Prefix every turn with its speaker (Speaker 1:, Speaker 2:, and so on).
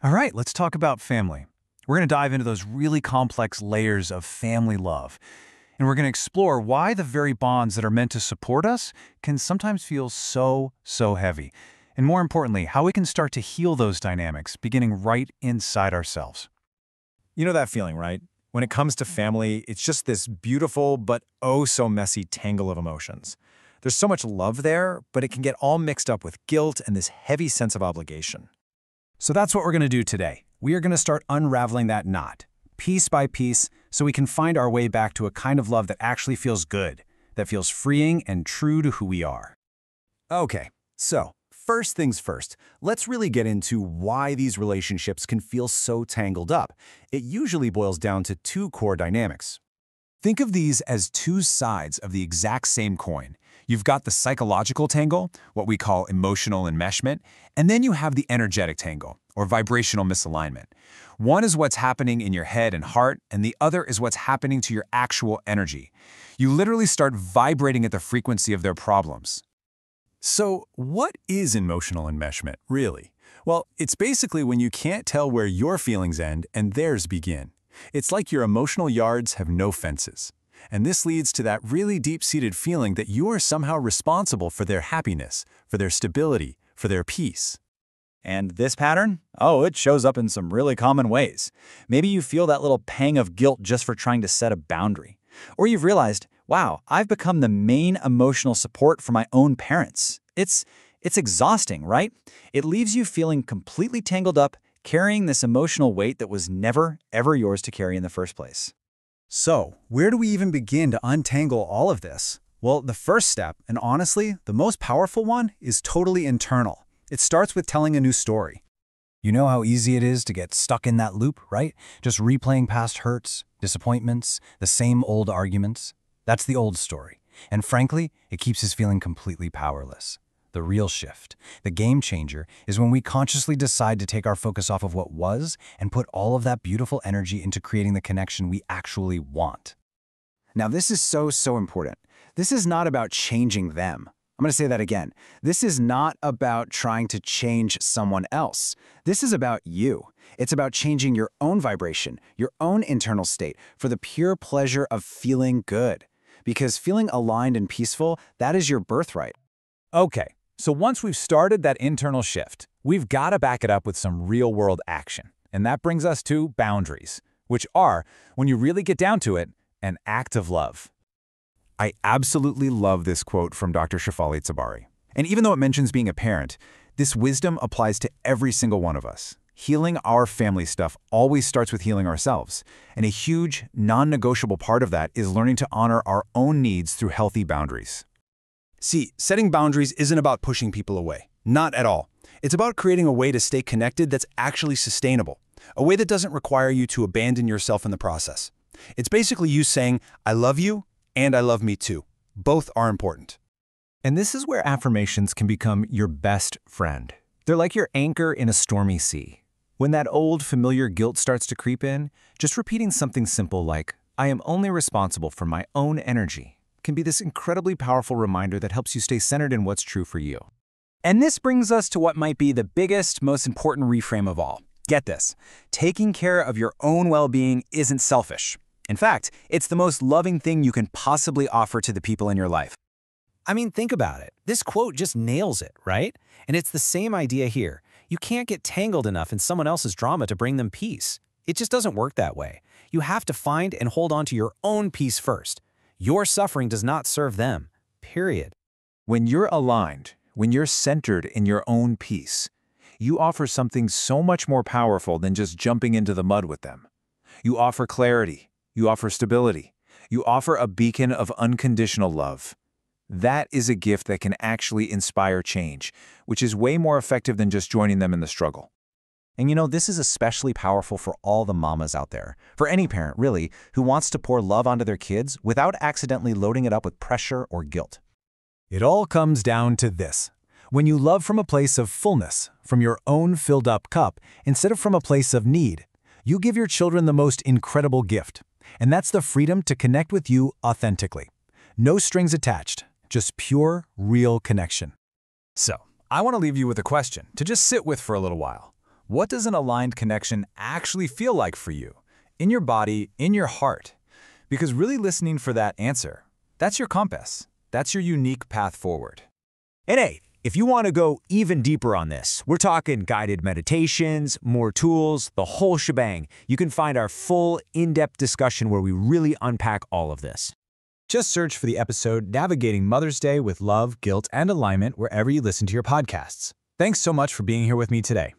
Speaker 1: All right, let's talk about family. We're going to dive into those really complex layers of family love. And we're going to explore why the very bonds that are meant to support us can sometimes feel so heavy. And more importantly, how we can start to heal those dynamics, beginning right inside ourselves.
Speaker 2: You know that feeling, right? When it comes to family, it's just this beautiful but oh so messy tangle of emotions. There's so much love there, but it can get all mixed up with guilt and this heavy sense of obligation.
Speaker 3: So that's what we're going to do today. We are going to start unraveling that knot, piece by piece, so we can find our way back to a kind of love that actually feels good, that feels freeing and true to who we are.
Speaker 4: Okay, so first things first, let's really get into why these relationships can feel so tangled up. It usually boils down to two core dynamics.
Speaker 3: Think of these as two sides of the exact same coin. You've got the psychological tangle, what we call emotional enmeshment, and then you have the energetic tangle, or vibrational misalignment. One is what's happening in your head and heart, and the other is what's happening to your actual energy. You literally start vibrating at the frequency of their problems.
Speaker 4: So what is emotional enmeshment, really? Well, it's basically when you can't tell where your feelings end and theirs begin. It's like your emotional yards have no fences. And this leads to that really deep-seated feeling that you are somehow responsible for their happiness, for their stability, for their peace.
Speaker 2: And this pattern? Oh, it shows up in some really common ways. Maybe you feel that little pang of guilt just for trying to set a boundary. Or you've realized, wow, I've become the main emotional support for my own parents. It's exhausting, right? It leaves you feeling completely tangled up, carrying this emotional weight that was never, ever yours to carry in the first place.
Speaker 3: So, where do we even begin to untangle all of this? Well, the first step, and honestly, the most powerful one, is totally internal. It starts with telling a new story. You know how easy it is to get stuck in that loop, right? Just replaying past hurts, disappointments, the same old arguments. That's the old story. And frankly, it keeps us feeling completely powerless. The real shift, the game changer, is when we consciously decide to take our focus off of what was and put all of that beautiful energy into creating the connection we actually want. Now, this is so important. This is not about changing them. I'm going to say that again. This is not about trying to change someone else. This is about you. It's about changing your own vibration, your own internal state, for the pure pleasure of feeling good. Because feeling aligned and peaceful, that is your birthright.
Speaker 2: Okay, so once we've started that internal shift, we've got to back it up with some real-world action. And that brings us to boundaries, which are, when you really get down to it, an act of love.
Speaker 4: I absolutely love this quote from Dr. Shefali. And even though it mentions being a parent, this wisdom applies to every single one of us. Healing our family stuff always starts with healing ourselves. And a huge, non-negotiable part of that is learning to honor our own needs through healthy boundaries.
Speaker 3: See, setting boundaries isn't about pushing people away. Not at all. It's about creating a way to stay connected that's actually sustainable. A way that doesn't require you to abandon yourself in the process. It's basically you saying, I love you, and I love me too. Both are important.
Speaker 1: And this is where affirmations can become your best friend. They're like your anchor in a stormy sea. When that old familiar guilt starts to creep in, just repeating something simple like, I am only responsible for my own energy, can be this incredibly powerful reminder that helps you stay centered in what's true for you.
Speaker 3: And this brings us to what might be the biggest, most important reframe of all. Get this. Taking care of your own well-being isn't selfish. In fact, it's the most loving thing you can possibly offer to the people in your life.
Speaker 5: I mean, think about it. This quote just nails it, right? And it's the same idea here. You can't get tangled enough in someone else's drama to bring them peace. It just doesn't work that way. You have to find and hold on to your own peace first. Your suffering does not serve them, period.
Speaker 1: When you're aligned, when you're centered in your own peace, you offer something so much more powerful than just jumping into the mud with them. You offer clarity. You offer stability. You offer a beacon of unconditional love. That is a gift that can actually inspire change, which is way more effective than just joining them in the struggle.
Speaker 3: And you know, this is especially powerful for all the mamas out there, for any parent, really, who wants to pour love onto their kids without accidentally loading it up with pressure or guilt.
Speaker 1: It all comes down to this. When you love from a place of fullness, from your own filled-up cup, instead of from a place of need, you give your children the most incredible gift, and that's the freedom to connect with you authentically. No strings attached, just pure, real connection. So, I want to leave you with a question to just sit with for a little while.
Speaker 2: What does an aligned connection actually feel like for you? In your body, in your heart? Because really listening for that answer, that's your compass. That's your unique path forward.
Speaker 1: And hey, if you want to go even deeper on this, we're talking guided meditations, more tools, the whole shebang. You can find our full, in-depth discussion where we really unpack all of this.
Speaker 5: Just search for the episode Navigating Mother's Day with Love, Guilt, and Alignment wherever you listen to your podcasts. Thanks so much for being here with me today.